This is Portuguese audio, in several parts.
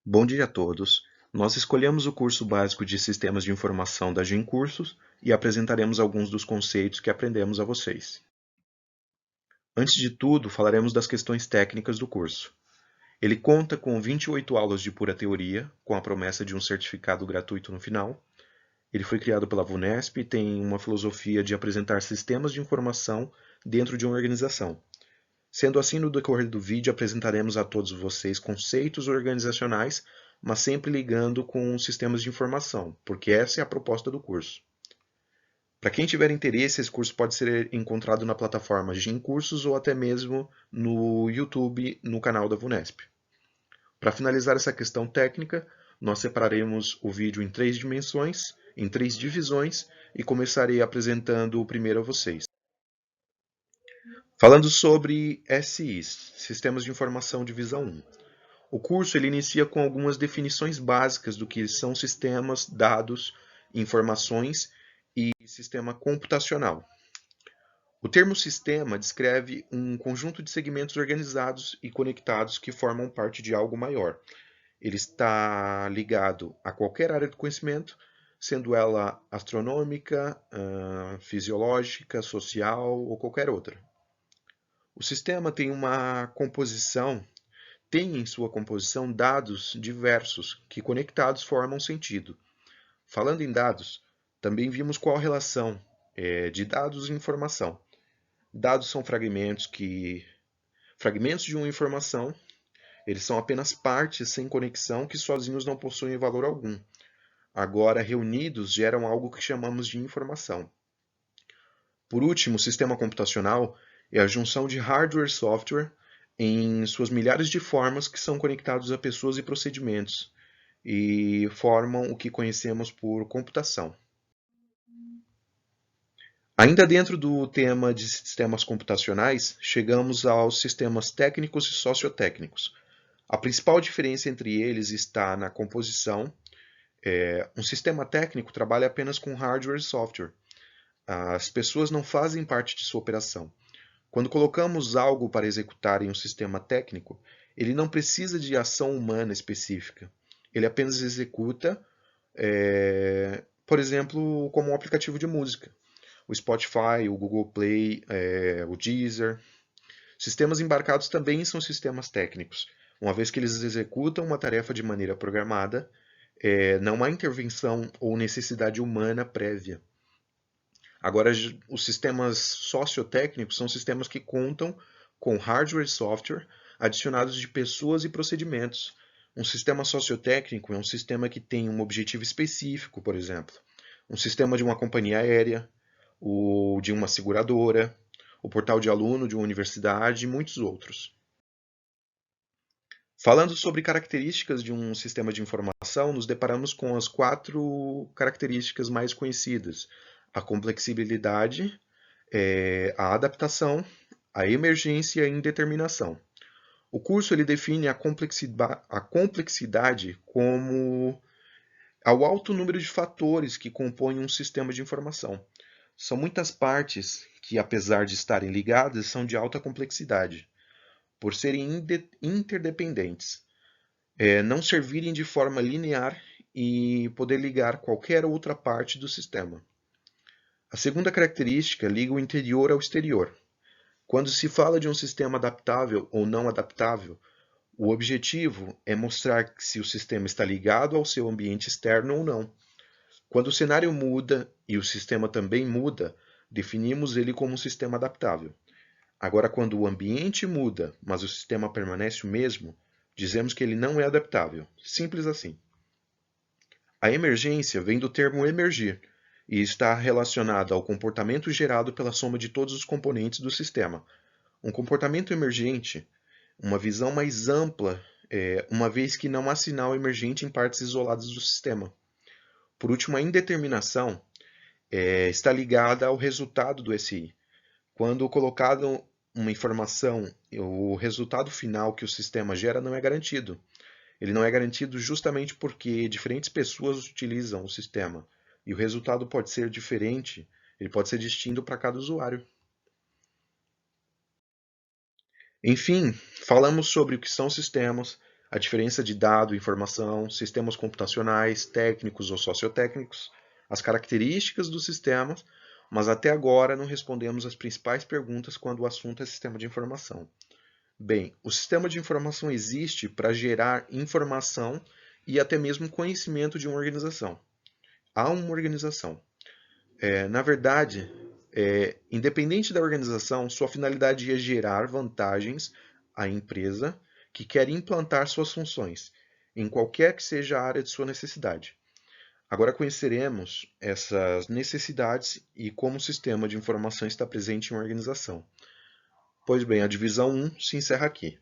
Bom dia a todos. Nós escolhemos o curso básico de Sistemas de Informação da GenCursos e apresentaremos alguns dos conceitos que aprendemos a vocês. Antes de tudo, falaremos das questões técnicas do curso. Ele conta com 28 aulas de pura teoria, com a promessa de um certificado gratuito no final. Ele foi criado pela VUNESP e tem uma filosofia de apresentar sistemas de informação dentro de uma organização. Sendo assim, no decorrer do vídeo apresentaremos a todos vocês conceitos organizacionais, mas sempre ligando com sistemas de informação, porque essa é a proposta do curso. Para quem tiver interesse, esse curso pode ser encontrado na plataforma GenCursos ou até mesmo no YouTube, no canal da VUNESP. Para finalizar essa questão técnica, nós separaremos o vídeo em 3 dimensões, em 3 divisões, e começarei apresentando o primeiro a vocês. Falando sobre SIs, Sistemas de Informação Divisão 1. O curso ele inicia com algumas definições básicas do que são sistemas, dados, informações e sistema computacional. O termo sistema descreve um conjunto de segmentos organizados e conectados que formam parte de algo maior. Ele está ligado a qualquer área do conhecimento, sendo ela astronômica, fisiológica, social ou qualquer outra. O sistema tem em sua composição dados diversos que conectados formam sentido. Falando em dados, também vimos qual a relação de dados e informação. Dados são fragmentos de uma informação, eles são apenas partes sem conexão que sozinhos não possuem valor algum. Agora, reunidos, geram algo que chamamos de informação. Por último, o sistema computacional é a junção de hardware e software em suas milhares de formas que são conectados a pessoas e procedimentos e formam o que conhecemos por computação. Ainda dentro do tema de sistemas computacionais, chegamos aos sistemas técnicos e sociotécnicos. A principal diferença entre eles está na composição. Um sistema técnico trabalha apenas com hardware e software. As pessoas não fazem parte de sua operação. Quando colocamos algo para executar em um sistema técnico, ele não precisa de ação humana específica. Ele apenas executa, por exemplo, como um aplicativo de música. O Spotify, o Google Play, o Deezer. Sistemas embarcados também são sistemas técnicos, uma vez que eles executam uma tarefa de maneira programada, não há intervenção ou necessidade humana prévia. Agora, os sistemas sociotécnicos são sistemas que contam com hardware e software adicionados de pessoas e procedimentos. Um sistema sociotécnico é um sistema que tem um objetivo específico, por exemplo, um sistema de uma companhia aérea, o de uma seguradora, o portal de aluno de uma universidade e muitos outros. Falando sobre características de um sistema de informação, nos deparamos com as 4 características mais conhecidas: a complexibilidade, a adaptação, a emergência e a indeterminação. O curso ele define a complexidade como ao alto número de fatores que compõem um sistema de informação. São muitas partes que, apesar de estarem ligadas, são de alta complexidade, por serem interdependentes, não servirem de forma linear e poder ligar qualquer outra parte do sistema. A segunda característica liga o interior ao exterior. Quando se fala de um sistema adaptável ou não adaptável, o objetivo é mostrar se o sistema está ligado ao seu ambiente externo ou não. Quando o cenário muda e o sistema também muda, definimos ele como um sistema adaptável. Agora, quando o ambiente muda, mas o sistema permanece o mesmo, dizemos que ele não é adaptável. Simples assim. A emergência vem do termo emergir e está relacionada ao comportamento gerado pela soma de todos os componentes do sistema. Um comportamento emergente, uma visão mais ampla, uma vez que não há sinal emergente em partes isoladas do sistema. Por último, a indeterminação está ligada ao resultado do SI. Quando colocado uma informação, o resultado final que o sistema gera não é garantido. Ele não é garantido justamente porque diferentes pessoas utilizam o sistema e o resultado pode ser diferente, ele pode ser distinto para cada usuário. Enfim, falamos sobre o que são sistemas, a diferença de dado e informação, sistemas computacionais, técnicos ou sociotécnicos, as características dos sistemas, mas até agora não respondemos as principais perguntas quando o assunto é sistema de informação. Bem, o sistema de informação existe para gerar informação e até mesmo conhecimento de uma organização. Há uma organização. Na verdade, independente da organização, sua finalidade é gerar vantagens à empresa que quer implantar suas funções, em qualquer que seja a área de sua necessidade. Agora conheceremos essas necessidades e como o sistema de informação está presente em uma organização. Pois bem, a divisão 1 se encerra aqui.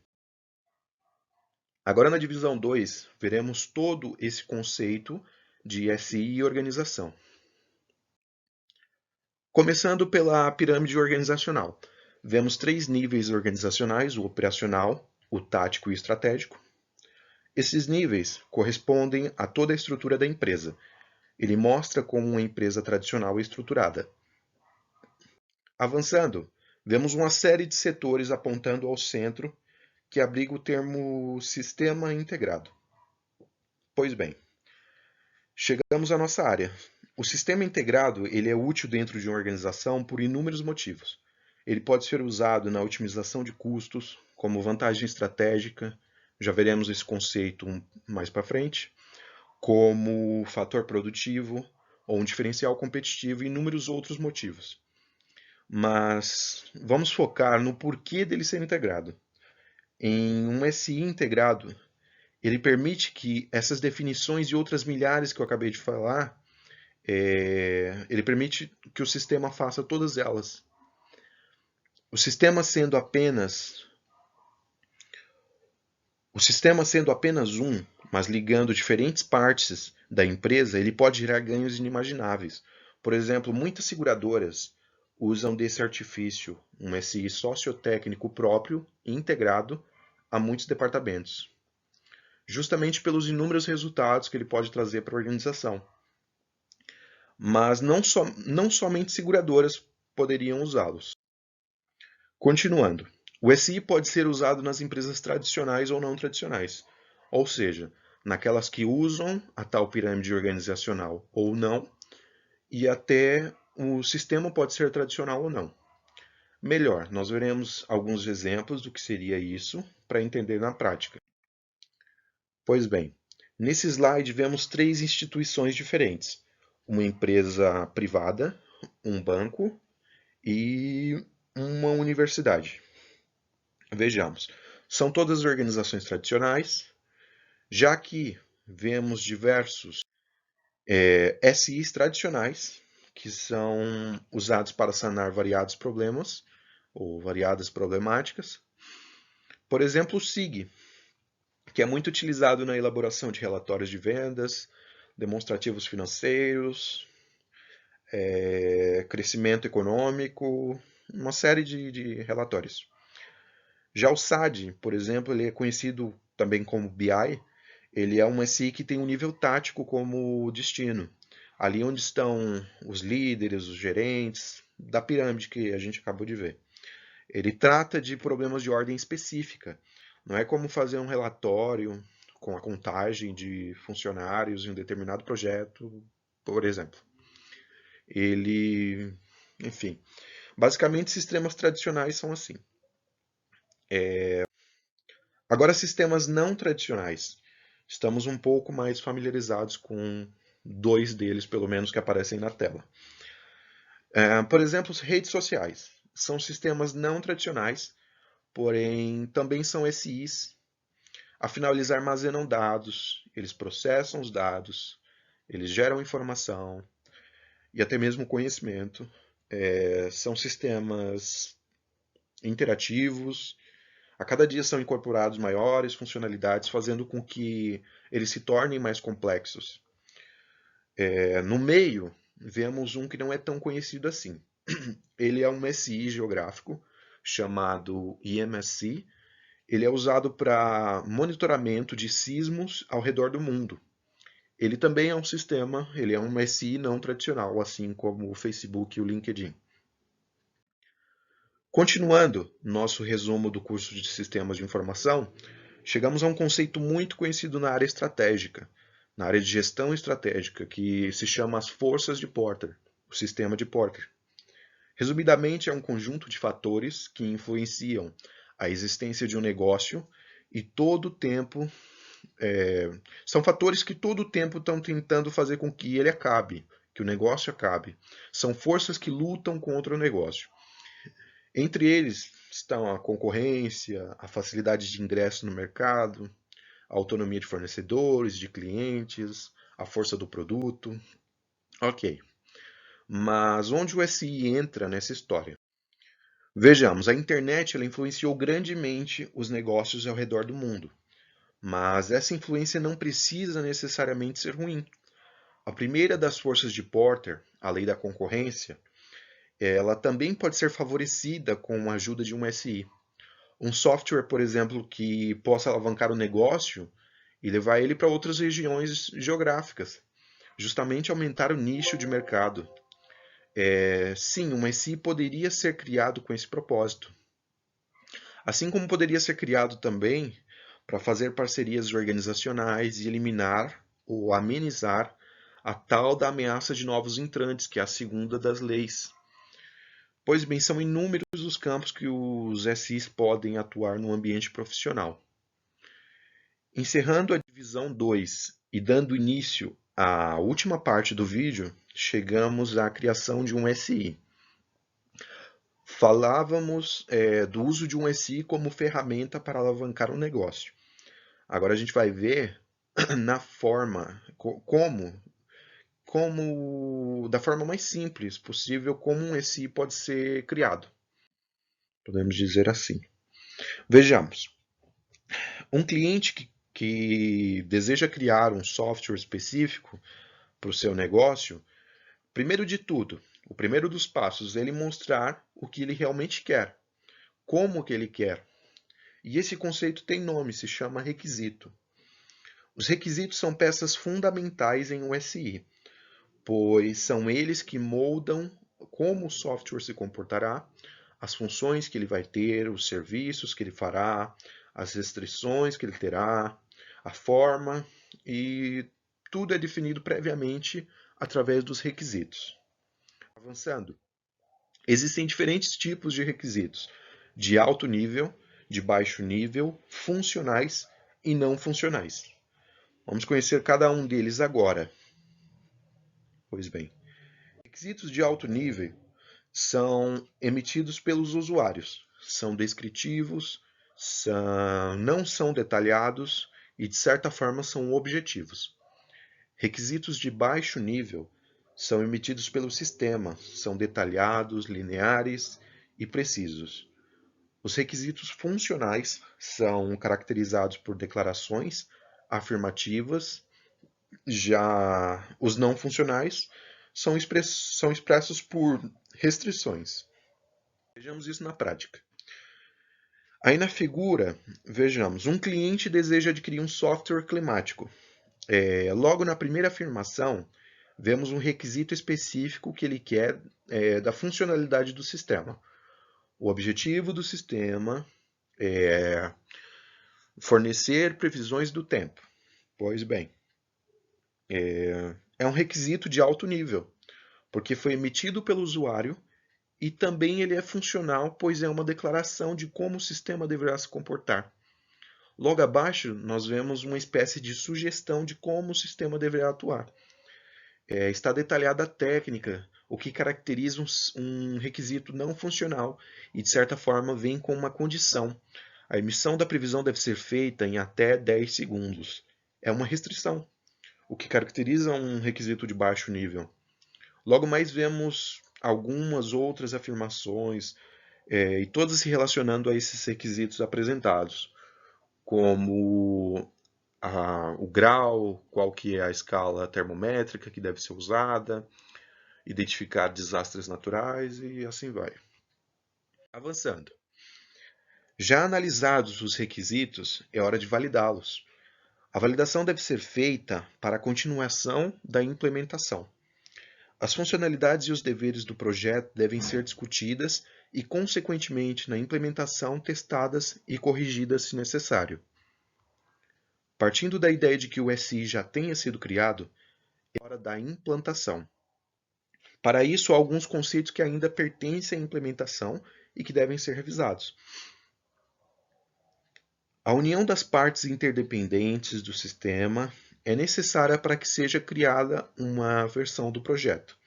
Agora na divisão 2, veremos todo esse conceito de SI e organização. Começando pela pirâmide organizacional. Vemos 3 níveis organizacionais, o operacional, o tático e o estratégico. Esses níveis correspondem a toda a estrutura da empresa. Ele mostra como uma empresa tradicional é estruturada. Avançando, vemos uma série de setores apontando ao centro, que abriga o termo sistema integrado. Pois bem, chegamos à nossa área. O sistema integrado ele é útil dentro de uma organização por inúmeros motivos. Ele pode ser usado na otimização de custos, como vantagem estratégica, já veremos esse conceito mais para frente, como fator produtivo ou um diferencial competitivo e inúmeros outros motivos. Mas vamos focar no porquê dele ser integrado. Em um SI integrado, ele permite que essas definições e outras milhares que eu acabei de falar, ele permite que o sistema faça todas elas. O sistema sendo apenas um, mas ligando diferentes partes da empresa, ele pode gerar ganhos inimagináveis. Por exemplo, muitas seguradoras usam desse artifício um SI sociotécnico próprio e integrado a muitos departamentos, justamente pelos inúmeros resultados que ele pode trazer para a organização. Mas não somente seguradoras poderiam usá-los. Continuando, o SI pode ser usado nas empresas tradicionais ou não tradicionais, ou seja, naquelas que usam a tal pirâmide organizacional ou não, e até o sistema pode ser tradicional ou não. Melhor, nós veremos alguns exemplos do que seria isso para entender na prática. Pois bem, nesse slide vemos 3 instituições diferentes: uma empresa privada, um banco e uma universidade. Vejamos, são todas organizações tradicionais, já que vemos diversos SIs tradicionais, que são usados para sanar variados problemas ou variadas problemáticas. Por exemplo, o SIG, que é muito utilizado na elaboração de relatórios de vendas, demonstrativos financeiros, crescimento econômico, uma série de relatórios. Já o SAD, por exemplo, ele é conhecido também como BI, ele é um SI que tem um nível tático como destino. Ali onde estão os líderes, os gerentes, da pirâmide que a gente acabou de ver. Ele trata de problemas de ordem específica. Não é como fazer um relatório com a contagem de funcionários em um determinado projeto, por exemplo. Enfim, basicamente sistemas tradicionais são assim. Agora, sistemas não tradicionais. Estamos um pouco mais familiarizados com 2 deles, pelo menos, que aparecem na tela. Por exemplo, as redes sociais. São sistemas não tradicionais, porém também são SIs. Afinal, eles armazenam dados, eles processam os dados, eles geram informação e até mesmo conhecimento. São sistemas interativos. A cada dia são incorporados maiores funcionalidades, fazendo com que eles se tornem mais complexos. No meio, vemos um que não é tão conhecido assim. Ele é um SI geográfico, chamado IMSI. Ele é usado para monitoramento de sismos ao redor do mundo. Ele também é um sistema, ele é um SI não tradicional, assim como o Facebook e o LinkedIn. Continuando nosso resumo do curso de Sistemas de Informação, chegamos a um conceito muito conhecido na área estratégica, na área de gestão estratégica, que se chama as forças de Porter, o sistema de Porter. Resumidamente, é um conjunto de fatores que influenciam a existência de um negócio e todo o tempo são fatores que todo o tempo estão tentando fazer com que ele acabe, que o negócio acabe. São forças que lutam contra o negócio. Entre eles estão a concorrência, a facilidade de ingresso no mercado, a autonomia de fornecedores, de clientes, a força do produto. Ok. Mas onde o SI entra nessa história? Vejamos, a internet ela influenciou grandemente os negócios ao redor do mundo. Mas essa influência não precisa necessariamente ser ruim. A primeira das forças de Porter, a lei da concorrência, ela também pode ser favorecida com a ajuda de um SI. Um software, por exemplo, que possa alavancar o negócio e levar ele para outras regiões geográficas, justamente aumentar o nicho de mercado. Sim, um SI poderia ser criado com esse propósito. Assim como poderia ser criado também para fazer parcerias organizacionais e eliminar ou amenizar a tal da ameaça de novos entrantes, que é a segunda das leis. Pois bem, são inúmeros os campos que os SIs podem atuar no ambiente profissional. Encerrando a divisão 2 e dando início à última parte do vídeo, chegamos à criação de um SI. Falávamos do uso de um SI como ferramenta para alavancar um negócio. Agora a gente vai ver na forma, da forma mais simples possível, como um SI pode ser criado. Podemos dizer assim. Vejamos. Um cliente que deseja criar um software específico para o seu negócio, primeiro de tudo, o primeiro dos passos é ele mostrar o que ele realmente quer, como que ele quer. E esse conceito tem nome, se chama requisito. Os requisitos são peças fundamentais em um SI, pois são eles que moldam como o software se comportará, as funções que ele vai ter, os serviços que ele fará, as restrições que ele terá, a forma, e tudo é definido previamente através dos requisitos. Avançando, existem diferentes tipos de requisitos, de alto nível, de baixo nível, funcionais e não funcionais. Vamos conhecer cada um deles agora. Pois bem, requisitos de alto nível são emitidos pelos usuários, são descritivos, não são detalhados e, de certa forma, são objetivos. Requisitos de baixo nível são emitidos pelo sistema, são detalhados, lineares e precisos. Os requisitos funcionais são caracterizados por declarações afirmativas, já os não funcionais são expressos por restrições. Vejamos isso na prática. Aí na figura, vejamos, um cliente deseja adquirir um software climático. Logo na primeira afirmação, vemos um requisito específico que ele quer da funcionalidade do sistema. O objetivo do sistema é fornecer previsões do tempo. Pois bem, é um requisito de alto nível, porque foi emitido pelo usuário e também ele é funcional, pois é uma declaração de como o sistema deverá se comportar. Logo abaixo, nós vemos uma espécie de sugestão de como o sistema deverá atuar. Está detalhada a técnica, o que caracteriza um requisito não funcional e, de certa forma, vem com uma condição. A emissão da previsão deve ser feita em até 10 segundos. É uma restrição, o que caracteriza um requisito de baixo nível. Logo mais vemos algumas outras afirmações, e todas se relacionando a esses requisitos apresentados, como o grau, qual que é a escala termométrica que deve ser usada, identificar desastres naturais e assim vai. Avançando. Já analisados os requisitos, é hora de validá-los. A validação deve ser feita para a continuação da implementação. As funcionalidades e os deveres do projeto devem ser discutidas e, consequentemente, na implementação, testadas e corrigidas se necessário. Partindo da ideia de que o SI já tenha sido criado, é hora da implantação. Para isso, há alguns conceitos que ainda pertencem à implementação e que devem ser revisados. A união das partes interdependentes do sistema é necessária para que seja criada uma versão do projeto.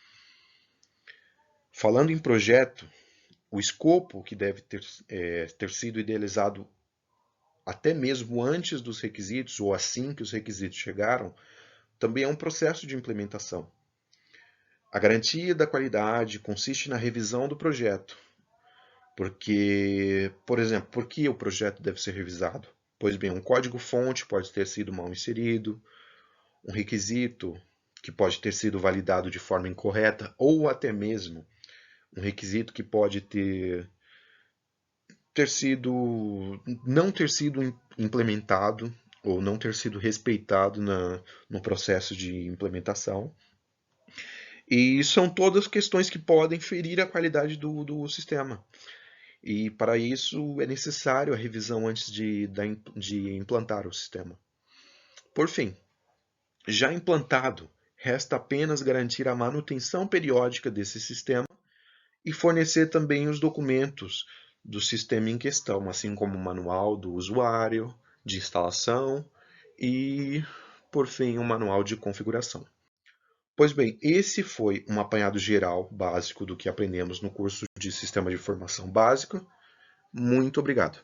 Falando em projeto, o escopo, que deve ter sido idealizado até mesmo antes dos requisitos, ou assim que os requisitos chegaram, também é um processo de implementação. A garantia da qualidade consiste na revisão do projeto. Porque, por exemplo, por que o projeto deve ser revisado? Pois bem, um código-fonte pode ter sido mal inserido, um requisito que pode ter sido validado de forma incorreta, ou até mesmo um requisito que pode não ter sido implementado ou não ter sido respeitado no processo de implementação. E são todas questões que podem ferir a qualidade do sistema. E para isso é necessário a revisão antes de implantar o sistema. Por fim, já implantado, resta apenas garantir a manutenção periódica desse sistema e fornecer também os documentos do sistema em questão, assim como o manual do usuário, de instalação e, por fim, um manual de configuração. Pois bem, esse foi um apanhado geral básico do que aprendemos no curso de Sistema de Informação Básico. Muito obrigado.